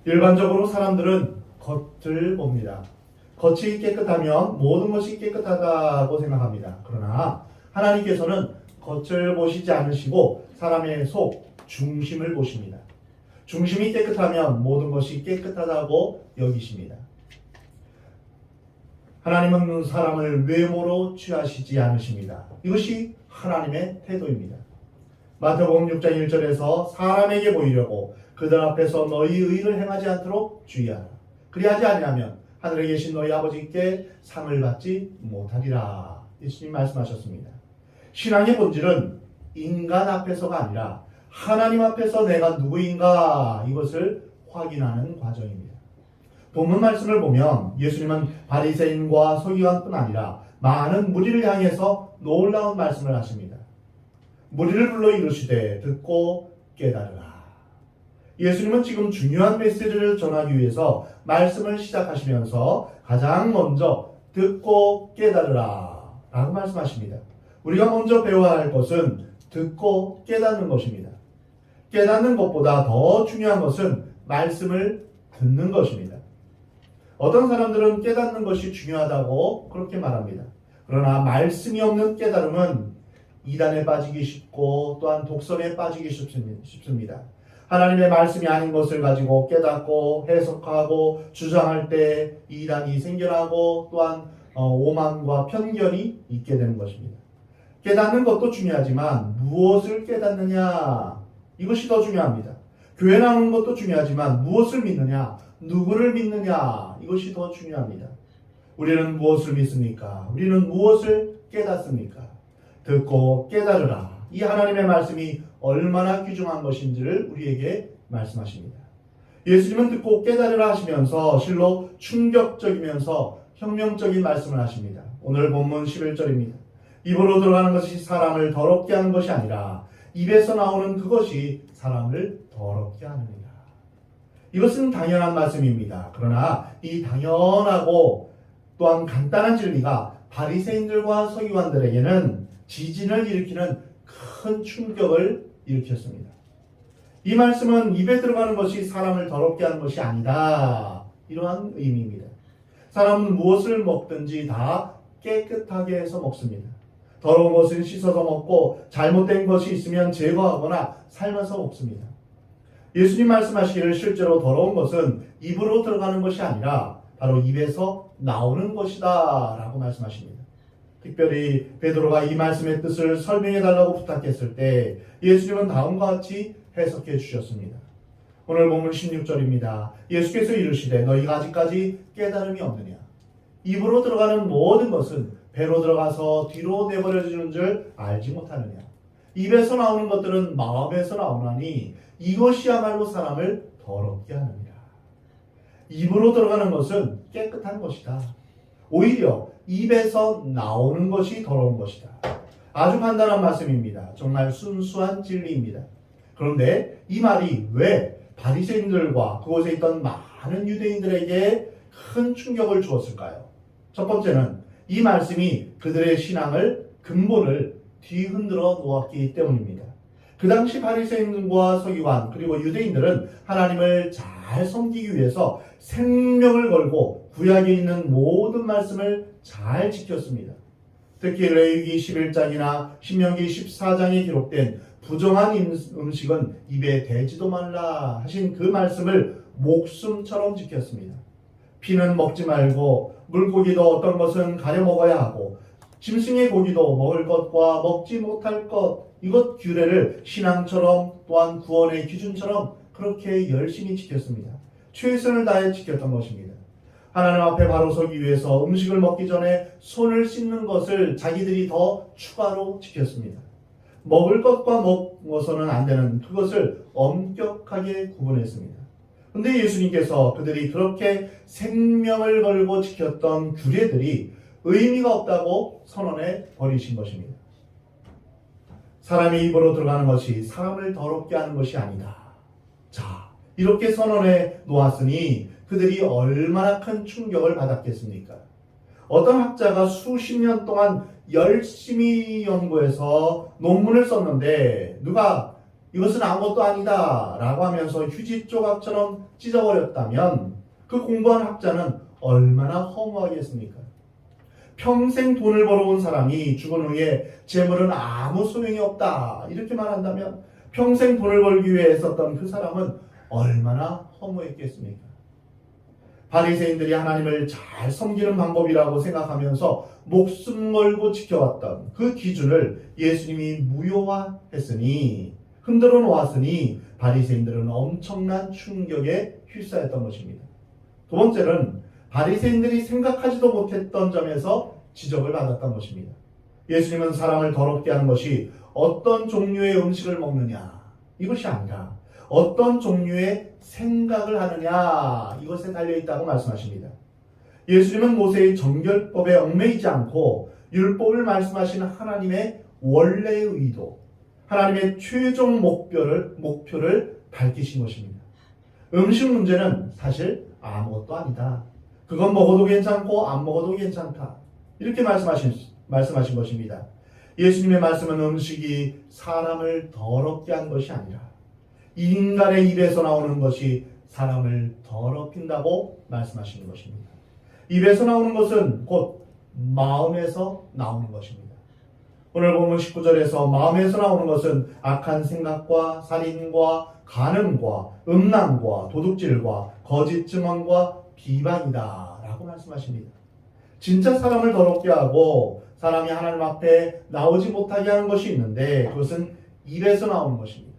일반적으로 사람들은 겉을 봅니다. 겉이 깨끗하면 모든 것이 깨끗하다고 생각합니다. 그러나 하나님께서는 겉을 보시지 않으시고 사람의 속, 중심을 보십니다. 중심이 깨끗하면 모든 것이 깨끗하다고 여기십니다. 하나님은 사람을 외모로 취하시지 않으십니다. 이것이 하나님의 태도입니다. 마태복음 6장 1절에서 사람에게 보이려고 그들 앞에서 너희 의를 행하지 않도록 주의하라. 그리하지 아니하면 하늘에 계신 너희 아버지께 상을 받지 못하리라. 예수님 말씀하셨습니다. 신앙의 본질은 인간 앞에서가 아니라 하나님 앞에서 내가 누구인가 이것을 확인하는 과정입니다. 본문 말씀을 보면 예수님은 바리새인과 서기관뿐 아니라 많은 무리를 향해서 놀라운 말씀을 하십니다. 무리를 불러 이르시되 듣고 깨달으라. 예수님은 지금 중요한 메시지를 전하기 위해서 말씀을 시작하시면서 가장 먼저 듣고 깨달으라 라고 말씀하십니다. 우리가 먼저 배워야 할 것은 듣고 깨닫는 것입니다. 깨닫는 것보다 더 중요한 것은 말씀을 듣는 것입니다. 어떤 사람들은 깨닫는 것이 중요하다고 그렇게 말합니다. 그러나 말씀이 없는 깨달음은 이단에 빠지기 쉽고 또한 독선에 빠지기 쉽습니다. 하나님의 말씀이 아닌 것을 가지고 깨닫고 해석하고 주장할 때 이단이 생겨나고 또한 오만과 편견이 있게 되는 것입니다. 깨닫는 것도 중요하지만 무엇을 깨닫느냐 이것이 더 중요합니다. 교회 나오는 것도 중요하지만 무엇을 믿느냐 누구를 믿느냐 이것이 더 중요합니다. 우리는 무엇을 믿습니까? 우리는 무엇을 깨닫습니까? 듣고 깨달으라. 이 하나님의 말씀이 얼마나 귀중한 것인지를 우리에게 말씀하십니다. 예수님은 듣고 깨달으라 하시면서 실로 충격적이면서 혁명적인 말씀을 하십니다. 오늘 본문 11절입니다. 입으로 들어가는 것이 사람을 더럽게 하는 것이 아니라 입에서 나오는 그것이 사람을 더럽게 하느니라. 이것은 당연한 말씀입니다. 그러나 이 당연하고 또한 간단한 진리가 바리새인들과 서기관들에게는 지진을 일으키는 큰 충격을 일으켰습니다. 이 말씀은 입에 들어가는 것이 사람을 더럽게 하는 것이 아니다. 이러한 의미입니다. 사람은 무엇을 먹든지 다 깨끗하게 해서 먹습니다. 더러운 것은 씻어서 먹고 잘못된 것이 있으면 제거하거나 삶아서 먹습니다. 예수님 말씀하시기를 실제로 더러운 것은 입으로 들어가는 것이 아니라 바로 입에서 나오는 것이다 라고 말씀하십니다. 특별히 베드로가 이 말씀의 뜻을 설명해 달라고 부탁했을 때 예수님은 다음과 같이 해석해 주셨습니다. 오늘 본문 16절입니다. 예수께서 이르시되 너희가 아직까지 깨달음이 없느냐? 입으로 들어가는 모든 것은 배로 들어가서 뒤로 내버려지는 줄 알지 못하느냐? 입에서 나오는 것들은 마음에서 나오나니 이것이야말로 사람을 더럽게 하느니라. 입으로 들어가는 것은 깨끗한 것이다. 오히려 입에서 나오는 것이 더러운 것이다. 아주 간단한 말씀입니다. 정말 순수한 진리입니다. 그런데 이 말이 왜 바리새인들과 그곳에 있던 많은 유대인들에게 큰 충격을 주었을까요? 첫 번째는 이 말씀이 그들의 신앙을 근본을 뒤흔들어 놓았기 때문입니다. 그 당시 바리새인과 서기관 그리고 유대인들은 하나님을 잘 섬기기 위해서 생명을 걸고 구약에 있는 모든 말씀을 잘 지켰습니다. 특히 레위기 11장이나 신명기 14장에 기록된 부정한 음식은 입에 대지도 말라 하신 그 말씀을 목숨처럼 지켰습니다. 피는 먹지 말고 물고기도 어떤 것은 가려 먹어야 하고 짐승의 고기도 먹을 것과 먹지 못할 것 이것 규례를 신앙처럼 또한 구원의 기준처럼 그렇게 열심히 지켰습니다. 최선을 다해 지켰던 것입니다. 하나님 앞에 바로 서기 위해서 음식을 먹기 전에 손을 씻는 것을 자기들이 더 추가로 지켰습니다. 먹을 것과 먹어서는 안 되는 그것을 엄격하게 구분했습니다. 그런데 예수님께서 그들이 그렇게 생명을 걸고 지켰던 규례들이 의미가 없다고 선언해 버리신 것입니다. 사람의 입으로 들어가는 것이 사람을 더럽게 하는 것이 아니다. 자, 이렇게 선언해 놓았으니 그들이 얼마나 큰 충격을 받았겠습니까? 어떤 학자가 수십 년 동안 열심히 연구해서 논문을 썼는데 누가 이것은 아무것도 아니다 라고 하면서 휴지 조각처럼 찢어버렸다면 그 공부한 학자는 얼마나 허무하겠습니까? 평생 돈을 벌어온 사람이 죽은 후에 재물은 아무 소용이 없다 이렇게 말한다면 평생 돈을 벌기 위해 썼던 그 사람은 얼마나 허무했겠습니까? 바리새인들이 하나님을 잘 섬기는 방법이라고 생각하면서 목숨 걸고 지켜왔던 그 기준을 예수님이 무효화했으니 흔들어 놓았으니 바리새인들은 엄청난 충격에 휩싸였던 것입니다. 두 번째는 바리새인들이 생각하지도 못했던 점에서 지적을 받았던 것입니다. 예수님은 사람을 더럽게 하는 것이 어떤 종류의 음식을 먹느냐 이것이 아니라 어떤 종류의 생각을 하느냐 이것에 달려있다고 말씀하십니다. 예수님은 모세의 정결법에 얽매이지 않고 율법을 말씀하시는 하나님의 원래의 의도, 하나님의 최종 목표를 밝히신 것입니다. 음식 문제는 사실 아무것도 아니다. 그건 먹어도 괜찮고 안 먹어도 괜찮다. 이렇게 말씀하신 것입니다. 예수님의 말씀은 음식이 사람을 더럽게 한 것이 아니라 인간의 입에서 나오는 것이 사람을 더럽힌다고 말씀하시는 것입니다. 입에서 나오는 것은 곧 마음에서 나오는 것입니다. 오늘 본문 19절에서 마음에서 나오는 것은 악한 생각과 살인과 간음과 음란과 도둑질과 거짓 증언과 비방이다 라고 말씀하십니다. 진짜 사람을 더럽게 하고 사람이 하나님 앞에 나오지 못하게 하는 것이 있는데 그것은 입에서 나오는 것입니다.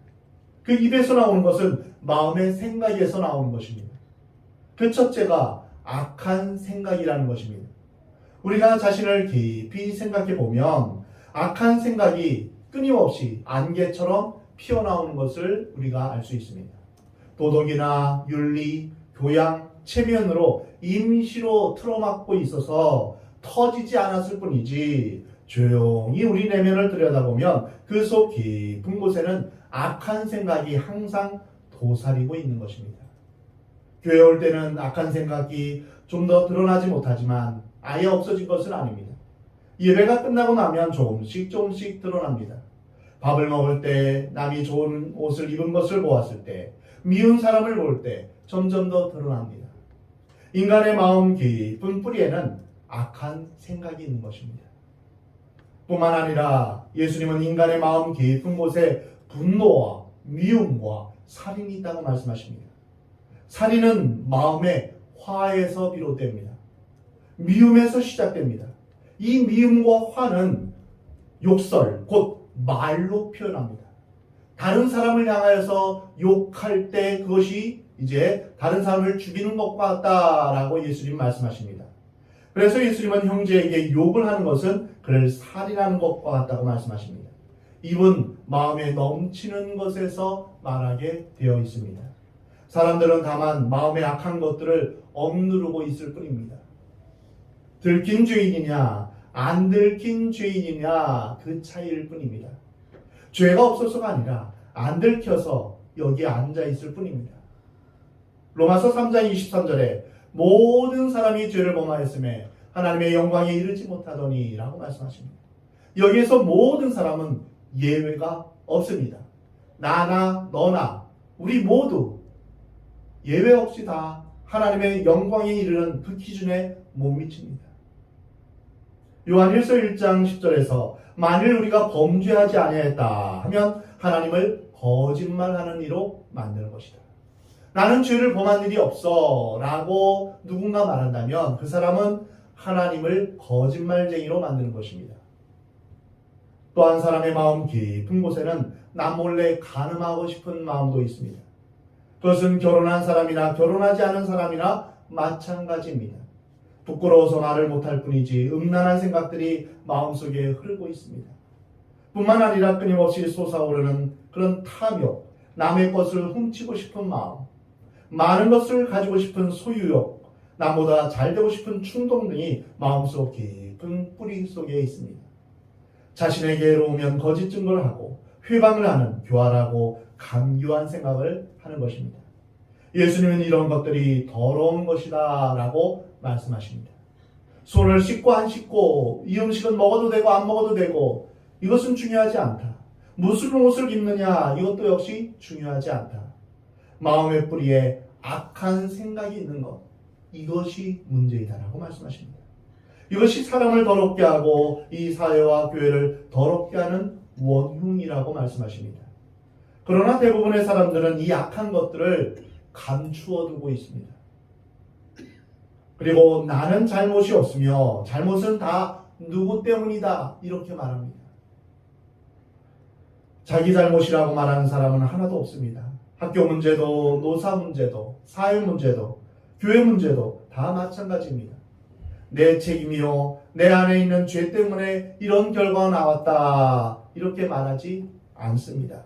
그 입에서 나오는 것은 마음의 생각에서 나오는 것입니다. 그 첫째가 악한 생각이라는 것입니다. 우리가 자신을 깊이 생각해 보면 악한 생각이 끊임없이 안개처럼 피어나오는 것을 우리가 알 수 있습니다. 도덕이나 윤리, 교양, 체면으로 임시로 틀어막고 있어서 터지지 않았을 뿐이지 조용히 우리 내면을 들여다보면 그 속 깊은 곳에는 악한 생각이 항상 도사리고 있는 것입니다. 교회 올 때는 악한 생각이 좀 더 드러나지 못하지만 아예 없어진 것은 아닙니다. 예배가 끝나고 나면 조금씩 드러납니다. 밥을 먹을 때, 남이 좋은 옷을 입은 것을 보았을 때, 미운 사람을 볼 때 점점 더 드러납니다. 인간의 마음 깊은 뿌리에는 악한 생각이 있는 것입니다. 뿐만 아니라 예수님은 인간의 마음 깊은 곳에 분노와 미움과 살인이 있다고 말씀하십니다. 살인은 마음의 화에서 비롯됩니다. 미움에서 시작됩니다. 이 미움과 화는 욕설, 곧 말로 표현합니다. 다른 사람을 향하여서 욕할 때 그것이 이제 다른 사람을 죽이는 것과 같다라고 예수님 말씀하십니다. 그래서 예수님은 형제에게 욕을 하는 것은 그를 살인하는 것과 같다고 말씀하십니다. 입은 마음에 넘치는 것에서 말하게 되어 있습니다. 사람들은 다만 마음의 악한 것들을 억누르고 있을 뿐입니다. 들킨 죄인이냐 안 들킨 죄인이냐 그 차이일 뿐입니다. 죄가 없어서가 아니라 안 들켜서 여기에 앉아 있을 뿐입니다. 로마서 3장 23절에 모든 사람이 죄를 범하였음에 하나님의 영광에 이르지 못하더니 라고 말씀하십니다. 여기에서 모든 사람은 예외가 없습니다. 나나 너나 우리 모두 예외 없이 다 하나님의 영광에 이르는 그 기준에 못 미칩니다. 요한일서 1장 10절에서 만일 우리가 범죄하지 아니하였다 하면 하나님을 거짓말하는 이로 만드는 것이다. 나는 죄를 범한 일이 없어 라고 누군가 말한다면 그 사람은 하나님을 거짓말쟁이로 만드는 것입니다. 또 한 사람의 마음 깊은 곳에는 남몰래 간음하고 싶은 마음도 있습니다. 그것은 결혼한 사람이나 결혼하지 않은 사람이나 마찬가지입니다. 부끄러워서 말을 못할 뿐이지 음란한 생각들이 마음속에 흐르고 있습니다. 뿐만 아니라 끊임없이 솟아오르는 그런 탐욕, 남의 것을 훔치고 싶은 마음, 많은 것을 가지고 싶은 소유욕, 남보다 잘 되고 싶은 충동 등이 마음속 깊은 뿌리 속에 있습니다. 자신에게 애로우면 거짓 증거를 하고 회방을 하는 교활하고 간교한 생각을 하는 것입니다. 예수님은 이런 것들이 더러운 것이다 라고 말씀하십니다. 손을 씻고 안 씻고 이 음식은 먹어도 되고 안 먹어도 되고 이것은 중요하지 않다. 무슨 옷을 입느냐 이것도 역시 중요하지 않다. 마음의 뿌리에 악한 생각이 있는 것, 이것이 문제이다라고 말씀하십니다. 이것이 사람을 더럽게 하고 이 사회와 교회를 더럽게 하는 원흉이라고 말씀하십니다. 그러나 대부분의 사람들은 이 악한 것들을 감추어 두고 있습니다. 그리고 나는 잘못이 없으며 잘못은 다 누구 때문이다 이렇게 말합니다. 자기 잘못이라고 말하는 사람은 하나도 없습니다. 학교 문제도 노사 문제도 사회 문제도 교회 문제도 다 마찬가지입니다. 내 책임이요 내 안에 있는 죄 때문에 이런 결과가 나왔다 이렇게 말하지 않습니다.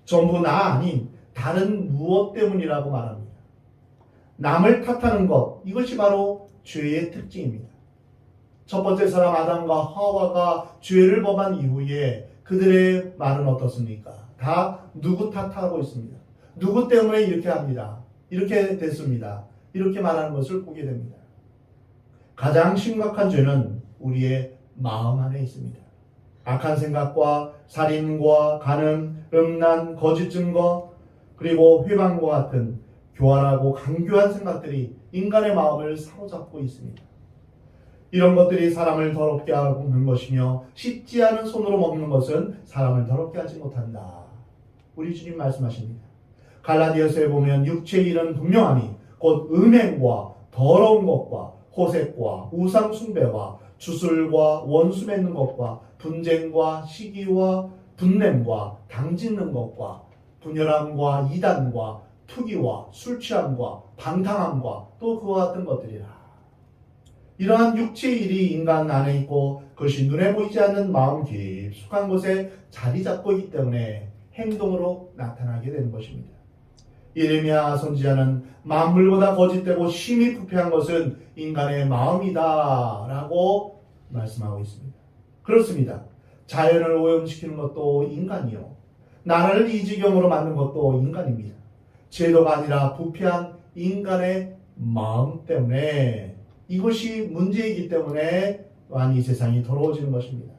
전부 나 아닌 다른 무엇 때문이라고 말합니다. 남을 탓하는 것, 이것이 바로 죄의 특징입니다. 첫 번째 사람 아담과 하와가 죄를 범한 이후에 그들의 말은 어떻습니까? 다 누구 탓하고 있습니다. 누구 때문에 이렇게 합니다. 이렇게 됐습니다. 이렇게 말하는 것을 보게 됩니다. 가장 심각한 죄는 우리의 마음 안에 있습니다. 악한 생각과 살인과 간음, 음란, 거짓 증거, 그리고 회방과 같은 교활하고 강교한 생각들이 인간의 마음을 사로잡고 있습니다. 이런 것들이 사람을 더럽게 하는 것이며 씻지 않은 손으로 먹는 것은 사람을 더럽게 하지 못한다. 우리 주님 말씀하십니다. 갈라디아서에 보면 육체의 일은 분명하니 곧 음행과 더러운 것과 호색과 우상 숭배와 주술과 원수 맺는 것과 분쟁과 시기와 분냄과 당짓는 것과 분열함과 이단과 투기와 술 취함과 방탕함과 또 그와 같은 것들이라. 이러한 육체의 일이 인간 안에 있고 그것이 눈에 보이지 않는 마음 깊숙한 곳에 자리 잡고 있기 때문에 행동으로 나타나게 되는 것입니다. 예레미야 선지자는 만물보다 거짓되고 심히 부패한 것은 인간의 마음이다 라고 말씀하고 있습니다. 그렇습니다. 자연을 오염시키는 것도 인간이요 나라를 이 지경으로 만든 것도 인간입니다. 제도가 아니라 부패한 인간의 마음 때문에 이것이 문제이기 때문에 이 세상이 더러워지는 것입니다.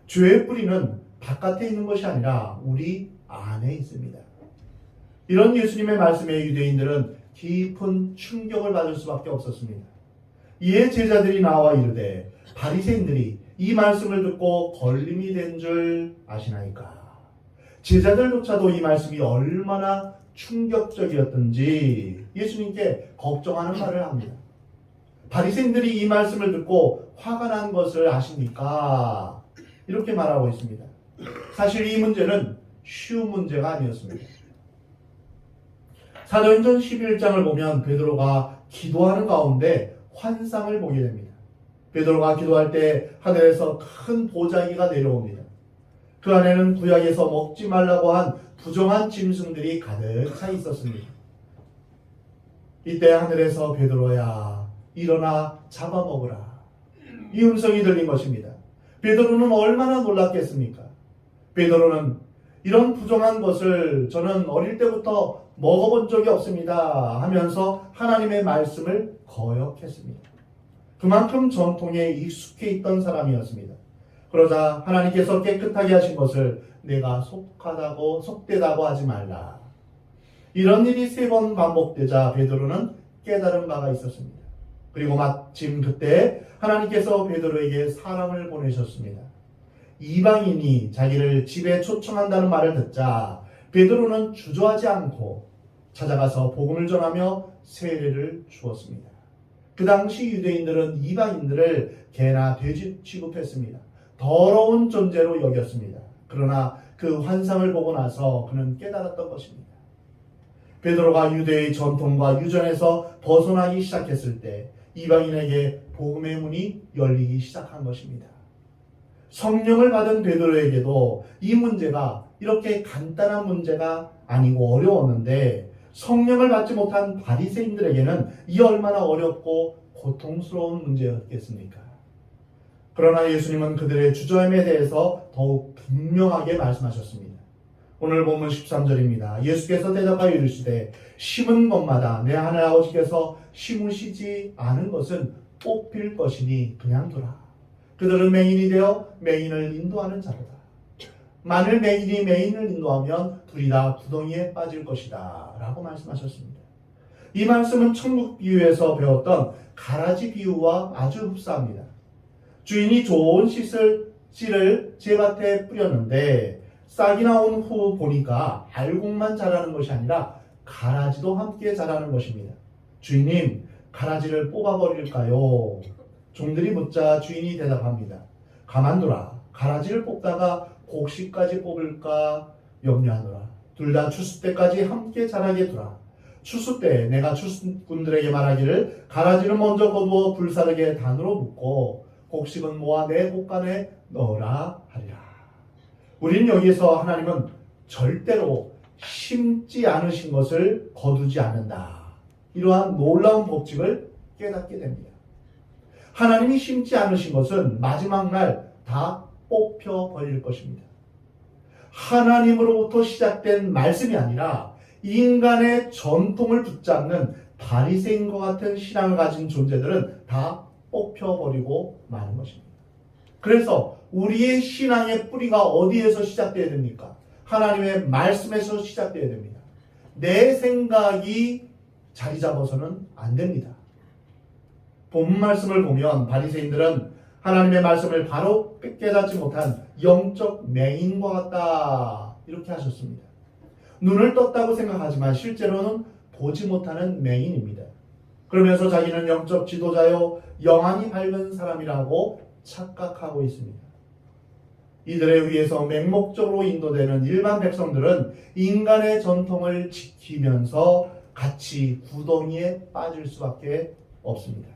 죄의 뿌리는 바깥에 있는 것이 아니라 우리 안에 있습니다. 이런 예수님의 말씀에 유대인들은 깊은 충격을 받을 수밖에 없었습니다. 이에 제자들이 나와 이르되 바리새인들이 이 말씀을 듣고 걸림이 된 줄 아시나이까. 제자들조차도 이 말씀이 얼마나 충격적이었던지 예수님께 걱정하는 말을 합니다. 바리새인들이 이 말씀을 듣고 화가 난 것을 아십니까? 이렇게 말하고 있습니다. 사실 이 문제는 쉬운 문제가 아니었습니다. 사도행전 11장을 보면 베드로가 기도하는 가운데 환상을 보게 됩니다. 베드로가 기도할 때 하늘에서 큰 보자기가 내려옵니다. 그 안에는 구약에서 먹지 말라고 한 부정한 짐승들이 가득 차 있었습니다. 이때 하늘에서 베드로야 일어나 잡아먹으라. 이 음성이 들린 것입니다. 베드로는 얼마나 놀랐겠습니까? 베드로는 이런 부정한 것을 저는 어릴 때부터 먹어본 적이 없습니다 하면서 하나님의 말씀을 거역했습니다. 그만큼 전통에 익숙해 있던 사람이었습니다. 그러자 하나님께서 깨끗하게 하신 것을 내가 속되다고 하지 말라. 이런 일이 3번 반복되자 베드로는 깨달은 바가 있었습니다. 그리고 마침 그때 하나님께서 베드로에게 사람을 보내셨습니다. 이방인이 자기를 집에 초청한다는 말을 듣자 베드로는 주저하지 않고 찾아가서 복음을 전하며 세례를 주었습니다. 그 당시 유대인들은 이방인들을 개나 돼지 취급했습니다. 더러운 존재로 여겼습니다. 그러나 그 환상을 보고 나서 그는 깨달았던 것입니다. 베드로가 유대의 전통과 유전에서 벗어나기 시작했을 때 이방인에게 복음의 문이 열리기 시작한 것입니다. 성령을 받은 베드로에게도 이 문제가 이렇게 간단한 문제가 아니고 어려웠는데 성령을 받지 못한 바리새인들에게는 이 얼마나 어렵고 고통스러운 문제였겠습니까? 그러나 예수님은 그들의 주저함에 대해서 더욱 분명하게 말씀하셨습니다. 오늘 본문 13절입니다. 예수께서 대답하여 이르시되 심은 것마다 내 하늘 아버지께서 심으시지 않은 것은 뽑힐 것이니 그냥 두라. 그들은 맹인이 되어 맹인을 인도하는 자로다. 만일 맹인이 맹인을 인도하면 둘이 다 구덩이에 빠질 것이다 라고 말씀하셨습니다. 이 말씀은 천국 비유에서 배웠던 가라지 비유와 아주 흡사합니다. 주인이 좋은 씨를 제 밭에 뿌렸는데 싹이 나온 후 보니까 알곡만 자라는 것이 아니라 가라지도 함께 자라는 것입니다. 주인님, 가라지를 뽑아버릴까요? 종들이 묻자 주인이 대답합니다. 가만두라. 가라지를 뽑다가 곡식까지 뽑을까 염려하노라. 둘 다 추수 때까지 함께 자라게 두라. 추수 때 내가 추수꾼들에게 말하기를 가라지를 먼저 거두어 불사르게 단으로 묶고 곡식은 모아 내 곡간에 넣으라 하리라. 우리는 여기에서 하나님은 절대로 심지 않으신 것을 거두지 않는다. 이러한 놀라운 법칙을 깨닫게 됩니다. 하나님이 심지 않으신 것은 마지막 날 다 뽑혀 버릴 것입니다. 하나님으로부터 시작된 말씀이 아니라 인간의 전통을 붙잡는 바리새인과 같은 신앙을 가진 존재들은 다 뽑혀버리고 마는 것입니다. 그래서 우리의 신앙의 뿌리가 어디에서 시작되어야 됩니까? 하나님의 말씀에서 시작되어야 됩니다. 내 생각이 자리 잡아서는 안 됩니다. 본 말씀을 보면 바리새인들은 하나님의 말씀을 바로 깨닫지 못한 영적 맹인과 같다 이렇게 하셨습니다. 눈을 떴다고 생각하지만 실제로는 보지 못하는 맹인입니다. 그러면서 자기는 영적 지도자요 영안이 밝은 사람이라고 착각하고 있습니다. 이들에 의해서 맹목적으로 인도되는 일반 백성들은 인간의 전통을 지키면서 같이 구덩이에 빠질 수밖에 없습니다.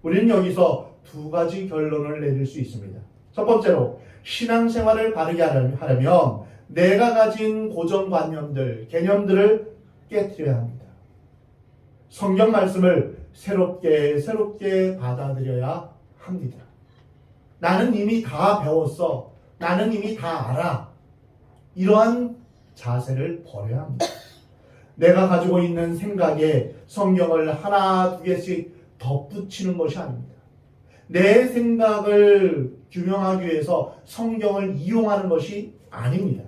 우리는 여기서 두 가지 결론을 내릴 수 있습니다. 첫 번째로 신앙생활을 바르게 하려면 내가 가진 고정관념들, 개념들을 깨트려야 합니다. 성경 말씀을 새롭게 받아들여야 합니다. 나는 이미 다 배웠어. 나는 이미 다 알아. 이러한 자세를 버려야 합니다. 내가 가지고 있는 생각에 성경을 하나, 두 개씩 덧붙이는 것이 아닙니다. 내 생각을 규명하기 위해서 성경을 이용하는 것이 아닙니다.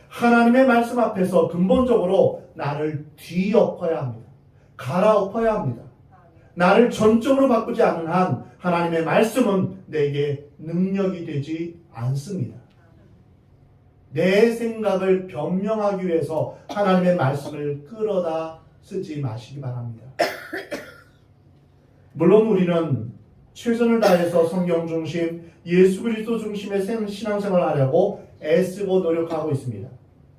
하나님의 말씀 앞에서 근본적으로 나를 뒤엎어야 합니다. 갈아엎어야 합니다. 나를 전적으로 바꾸지 않는 한 하나님의 말씀은 내게 능력이 되지 않습니다. 내 생각을 변명하기 위해서 하나님의 말씀을 끌어다 쓰지 마시기 바랍니다. 물론 우리는 최선을 다해서 성경 중심, 예수 그리스도 중심의 신앙생활을 하려고 애쓰고 노력하고 있습니다.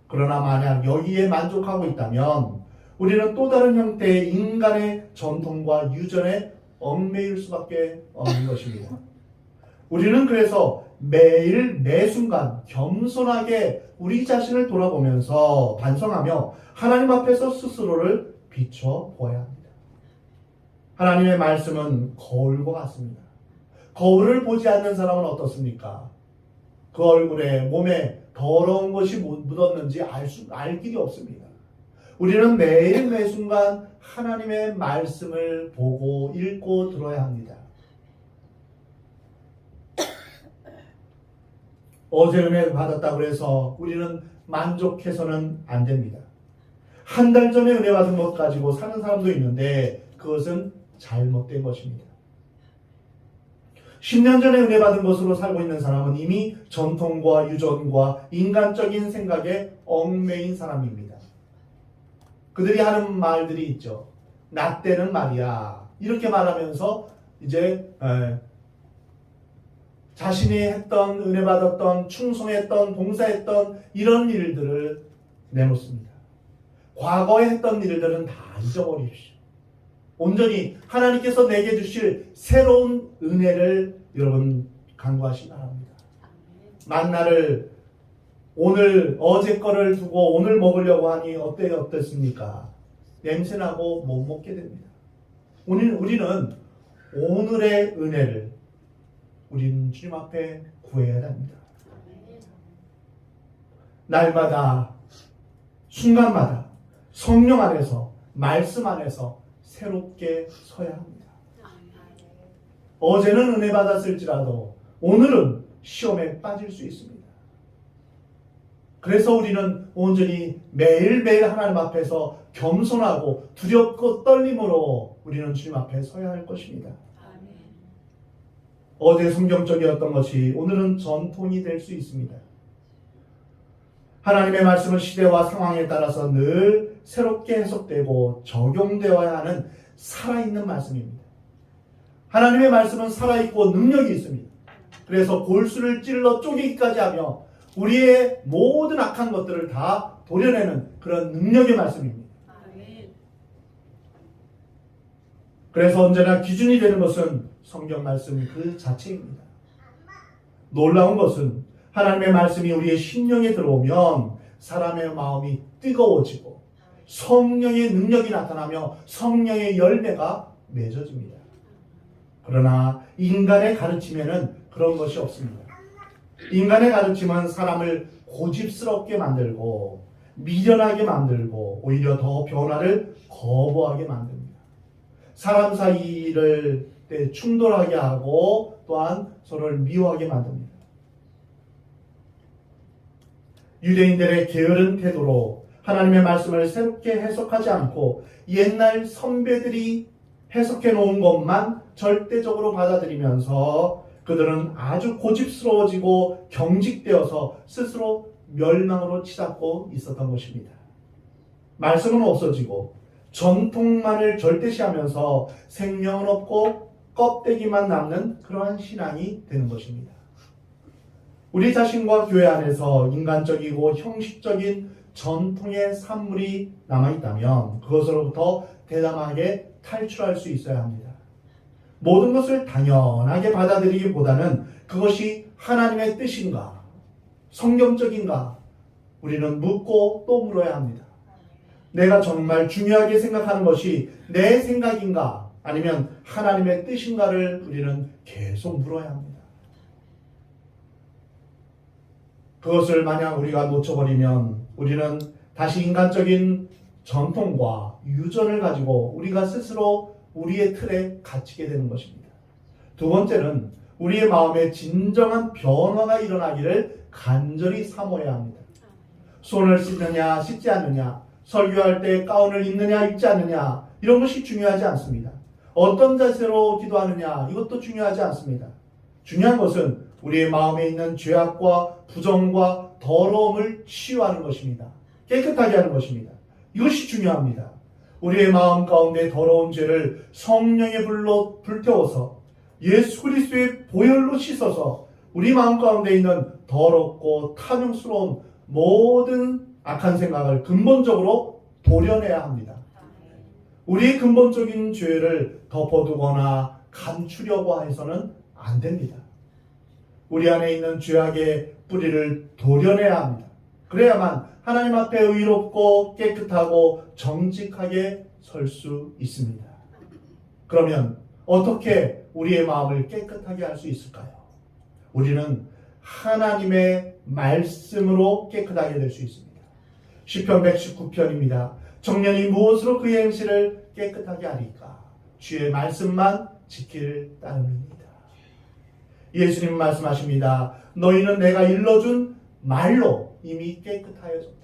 그러나 만약 여기에 만족하고 있다면 우리는 또 다른 형태의 인간의 전통과 유전에 얽매일 수밖에 없는 것입니다. 우리는 그래서 매일 매순간 겸손하게 우리 자신을 돌아보면서 반성하며 하나님 앞에서 스스로를 비춰보아야 합니다. 하나님의 말씀은 거울과 같습니다. 거울을 보지 않는 사람은 어떻습니까? 그 얼굴에 몸에 더러운 것이 묻었는지 알 길이 없습니다. 우리는 매일 매순간 하나님의 말씀을 보고 읽고 들어야 합니다. 어제 은혜 받았다고 해서 우리는 만족해서는 안 됩니다. 한 달 전에 은혜 받은 것 가지고 사는 사람도 있는데 그것은 잘못된 것입니다. 10년 전에 은혜 받은 것으로 살고 있는 사람은 이미 전통과 유전과 인간적인 생각에 얽매인 사람입니다. 그들이 하는 말들이 있죠. 나 때는 말이야. 이렇게 말하면서 이제 자신이 했던, 은혜 받았던, 충성했던, 봉사했던 이런 일들을 내놓습니다. 과거에 했던 일들은 다 잊어버리십시오. 온전히 하나님께서 내게 주실 새로운 은혜를 여러분 간구하시기 바랍니다. 만나를 오늘 어제 거를 두고 오늘 먹으려고 하니 어땠습니까? 냄새나고 못 먹게 됩니다. 우리는 오늘의 은혜를 우리는 주님 앞에 구해야 합니다. 날마다 순간마다 성령 안에서 말씀 안에서 새롭게 서야 합니다. 어제는 은혜 받았을지라도 오늘은 시험에 빠질 수 있습니다. 그래서 우리는 온전히 매일매일 하나님 앞에서 겸손하고 두렵고 떨림으로 우리는 주님 앞에 서야 할 것입니다. 어제 성경적이었던 것이 오늘은 전통이 될 수 있습니다. 하나님의 말씀은 시대와 상황에 따라서 늘 새롭게 해석되고 적용되어야 하는 살아있는 말씀입니다. 하나님의 말씀은 살아있고 능력이 있습니다. 그래서 골수를 찔러 쪼개기까지 하며 우리의 모든 악한 것들을 다 도려내는 그런 능력의 말씀입니다. 그래서 언제나 기준이 되는 것은 성경 말씀 그 자체입니다. 놀라운 것은 하나님의 말씀이 우리의 심령에 들어오면 사람의 마음이 뜨거워지고 성령의 능력이 나타나며 성령의 열매가 맺어집니다. 그러나 인간의 가르침에는 그런 것이 없습니다. 인간의 가르침은 사람을 고집스럽게 만들고 미련하게 만들고 오히려 더 변화를 거부하게 만듭니다. 사람 사이를 충돌하게 하고 또한 서로를 미워하게 만듭니다. 유대인들의 게으른 태도로 하나님의 말씀을 새롭게 해석하지 않고 옛날 선배들이 해석해 놓은 것만 절대적으로 받아들이면서 그들은 아주 고집스러워지고 경직되어서 스스로 멸망으로 치닫고 있었던 것입니다. 말씀은 없어지고 전통만을 절대시하면서 생명은 없고 껍데기만 남는 그러한 신앙이 되는 것입니다. 우리 자신과 교회 안에서 인간적이고 형식적인 전통의 산물이 남아있다면 그것으로부터 대담하게 탈출할 수 있어야 합니다. 모든 것을 당연하게 받아들이기보다는 그것이 하나님의 뜻인가, 성경적인가 우리는 묻고 또 물어야 합니다. 내가 정말 중요하게 생각하는 것이 내 생각인가 아니면 하나님의 뜻인가를 우리는 계속 물어야 합니다. 그것을 만약 우리가 놓쳐버리면 우리는 다시 인간적인 전통과 유전을 가지고 우리가 스스로 우리의 틀에 갇히게 되는 것입니다. 두 번째는 우리의 마음에 진정한 변화가 일어나기를 간절히 사모해야 합니다. 손을 씻느냐 씻지 않느냐, 설교할 때 가운을 입느냐 입지 않느냐 이런 것이 중요하지 않습니다. 어떤 자세로 기도하느냐 이것도 중요하지 않습니다. 중요한 것은 우리의 마음에 있는 죄악과 부정과 더러움을 치유하는 것입니다. 깨끗하게 하는 것입니다. 이것이 중요합니다. 우리의 마음 가운데 더러운 죄를 성령의 불로 불태워서 예수 그리스도의 보혈로 씻어서 우리 마음 가운데 있는 더럽고 탐욕스러운 모든 악한 생각을 근본적으로 도려내야 합니다. 우리의 근본적인 죄를 덮어두거나 감추려고 해서는 안 됩니다. 우리 안에 있는 죄악의 뿌리를 도려내야 합니다. 그래야만 하나님 앞에 의롭고 깨끗하고 정직하게 설 수 있습니다. 그러면 어떻게 우리의 마음을 깨끗하게 할 수 있을까요? 우리는 하나님의 말씀으로 깨끗하게 될 수 있습니다. 시편 119편입니다. 청년이 무엇으로 그의 행실을 깨끗하게 하리까? 주의 말씀만 지킬 따름입니다. 예수님 말씀하십니다. 너희는 내가 일러준 말로 이미 깨끗하여졌다.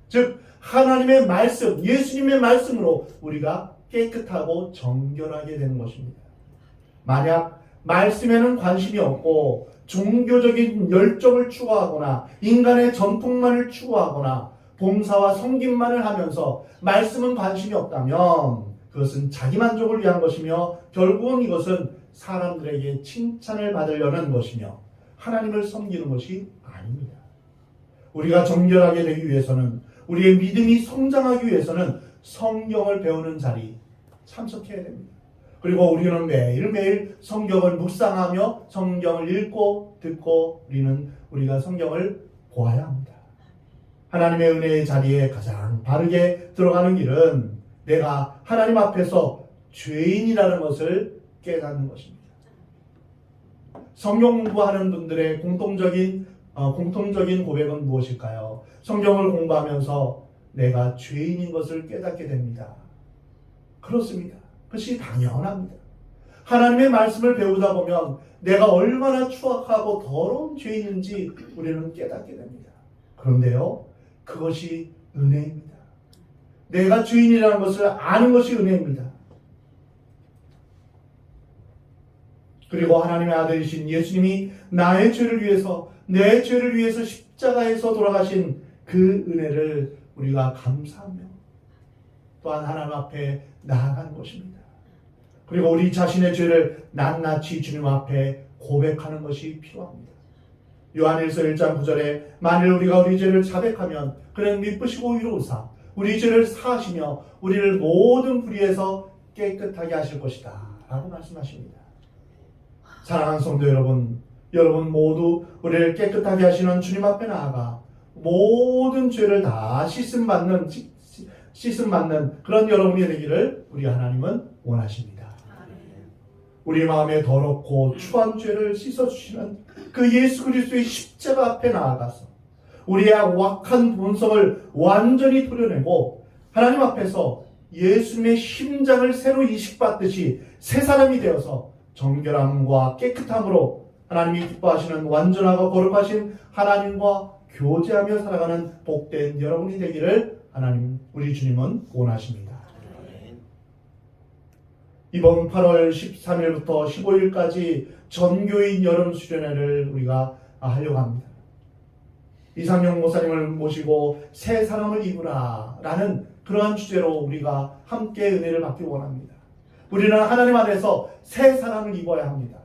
즉 하나님의 말씀, 예수님의 말씀으로 우리가 깨끗하고 정결하게 되는 것입니다. 만약 말씀에는 관심이 없고 종교적인 열정을 추구하거나 인간의 전통만을 추구하거나 봉사와 섬김만을 하면서 말씀은 관심이 없다면 그것은 자기만족을 위한 것이며 결국은 이것은 사람들에게 칭찬을 받으려는 것이며 하나님을 섬기는 것이 아닙니다. 우리가 정결하게 되기 위해서는 우리의 믿음이 성장하기 위해서는 성경을 배우는 자리 참석해야 됩니다. 그리고 우리는 매일매일 성경을 묵상하며 성경을 읽고 듣고 우리가 성경을 보아야 합니다. 하나님의 은혜의 자리에 가장 바르게 들어가는 길은 내가 하나님 앞에서 죄인이라는 것을 깨닫는 것입니다. 성경 공부하는 분들의 공통적인 고백은 무엇일까요? 성경을 공부하면서 내가 죄인인 것을 깨닫게 됩니다. 그렇습니다. 그것이 당연합니다. 하나님의 말씀을 배우다 보면 내가 얼마나 추악하고 더러운 죄인인지 우리는 깨닫게 됩니다. 그런데요, 그것이 은혜입니다. 내가 주인이라는 것을 아는 것이 은혜입니다. 그리고 하나님의 아들이신 예수님이 나의 죄를 위해서, 내 죄를 위해서 십자가에서 돌아가신 그 은혜를 우리가 감사하며 또한 하나님 앞에 나아가는 것입니다. 그리고 우리 자신의 죄를 낱낱이 주님 앞에 고백하는 것이 필요합니다. 요한일서 1장 9절에 만일 우리가 우리 죄를 자백하면 그는 미쁘시고 의로우사 우리 죄를 사하시며 우리를 모든 불의에서 깨끗하게 하실 것이다 라고 말씀하십니다. 사랑하는 성도 여러분, 여러분 모두 우리를 깨끗하게 하시는 주님 앞에 나아가 모든 죄를 다 씻음 받는 그런 여러분이 되기를 우리 하나님은 원하십니다. 우리 마음에 더럽고 추한 죄를 씻어주시는 그 예수 그리스도의 십자가 앞에 나아가서 우리의 악한 본성을 완전히 도려내고 하나님 앞에서 예수님의 심장을 새로 이식받듯이 새 사람이 되어서 정결함과 깨끗함으로 하나님이 기뻐하시는 완전하고 거룩하신 하나님과 교제하며 살아가는 복된 여러분이 되기를 하나님, 우리 주님은 원하십니다. 이번 8월 13일부터 15일까지 전교인 여름 수련회를 우리가 하려고 합니다. 이상용 목사님을 모시고 새 사람을 입으라 라는 그러한 주제로 우리가 함께 은혜를 받기 원합니다. 우리는 하나님 안에서 새 사람을 입어야 합니다.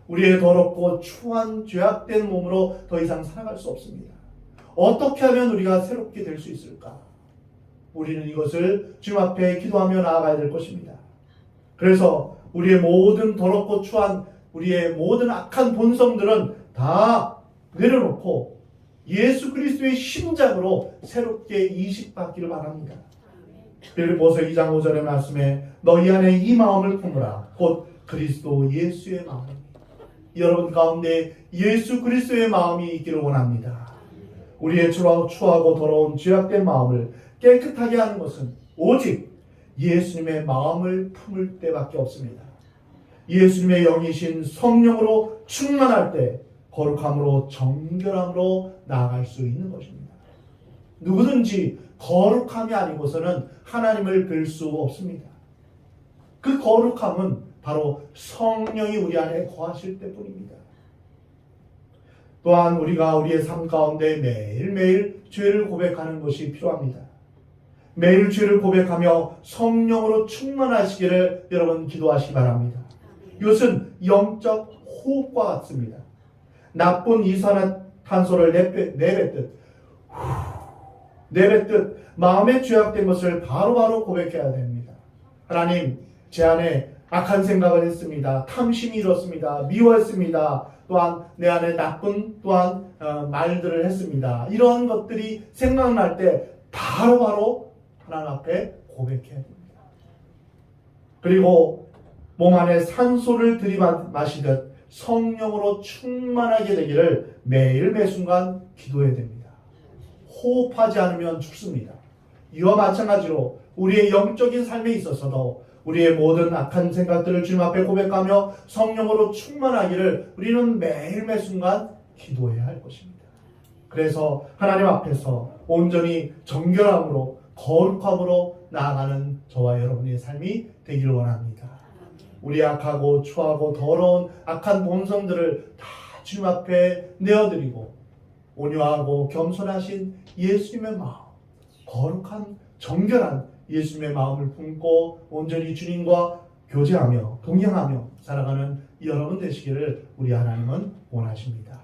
우리의 더럽고 추한 죄악된 몸으로 더 이상 살아갈 수 없습니다. 어떻게 하면 우리가 새롭게 될 수 있을까? 우리는 이것을 주님 앞에 기도하며 나아가야 될 것입니다. 그래서 우리의 모든 더럽고 추한 우리의 모든 악한 본성들은 다 내려놓고 예수 그리스도의 심장으로 새롭게 이식받기를 바랍니다. 빌립보서 2장 5절의 말씀에 너희 안에 이 마음을 품으라 곧 그리스도 예수의 마음입니다. 여러분 가운데 예수 그리스도의 마음이 있기를 원합니다. 우리의 추하고 더러운 죄악된 마음을 깨끗하게 하는 것은 오직 예수님의 마음을 품을 때밖에 없습니다. 예수님의 영이신 성령으로 충만할 때 거룩함으로 정결함으로 나아갈 수 있는 것입니다. 누구든지 거룩함이 아니고서는 하나님을 뵐 수 없습니다. 그 거룩함은 바로 성령이 우리 안에 거하실 때뿐입니다. 또한 우리가 우리의 삶 가운데 매일매일 죄를 고백하는 것이 필요합니다. 매일 죄를 고백하며 성령으로 충만하시기를 여러분 기도하시기 바랍니다. 이것은 영적 호흡과 같습니다. 나쁜 이산화탄소를 내뱉듯 마음에 죄악된 것을 바로바로 고백해야 됩니다. 하나님, 제 안에 악한 생각을 했습니다. 탐심이 일었습니다. 미워했습니다. 또한 내 안에 나쁜 말들을 했습니다. 이러한 것들이 생각날 때 바로바로 하나님 앞에 고백해야 됩니다. 그리고 몸 안에 산소를 들이마시듯 성령으로 충만하게 되기를 매일 매순간 기도해야 됩니다. 호흡하지 않으면 죽습니다. 이와 마찬가지로 우리의 영적인 삶에 있어서도 우리의 모든 악한 생각들을 주님 앞에 고백하며 성령으로 충만하기를 우리는 매일 매순간 기도해야 할 것입니다. 그래서 하나님 앞에서 온전히 정결함으로 거룩함으로 나아가는 저와 여러분의 삶이 되기를 원합니다. 우리 악하고 추하고 더러운 악한 본성들을 다 주님 앞에 내어드리고 온유하고 겸손하신 예수님의 마음, 거룩한 정결한 예수님의 마음을 품고 온전히 주님과 교제하며 동행하며 살아가는 여러분 되시기를 우리 하나님은 원하십니다.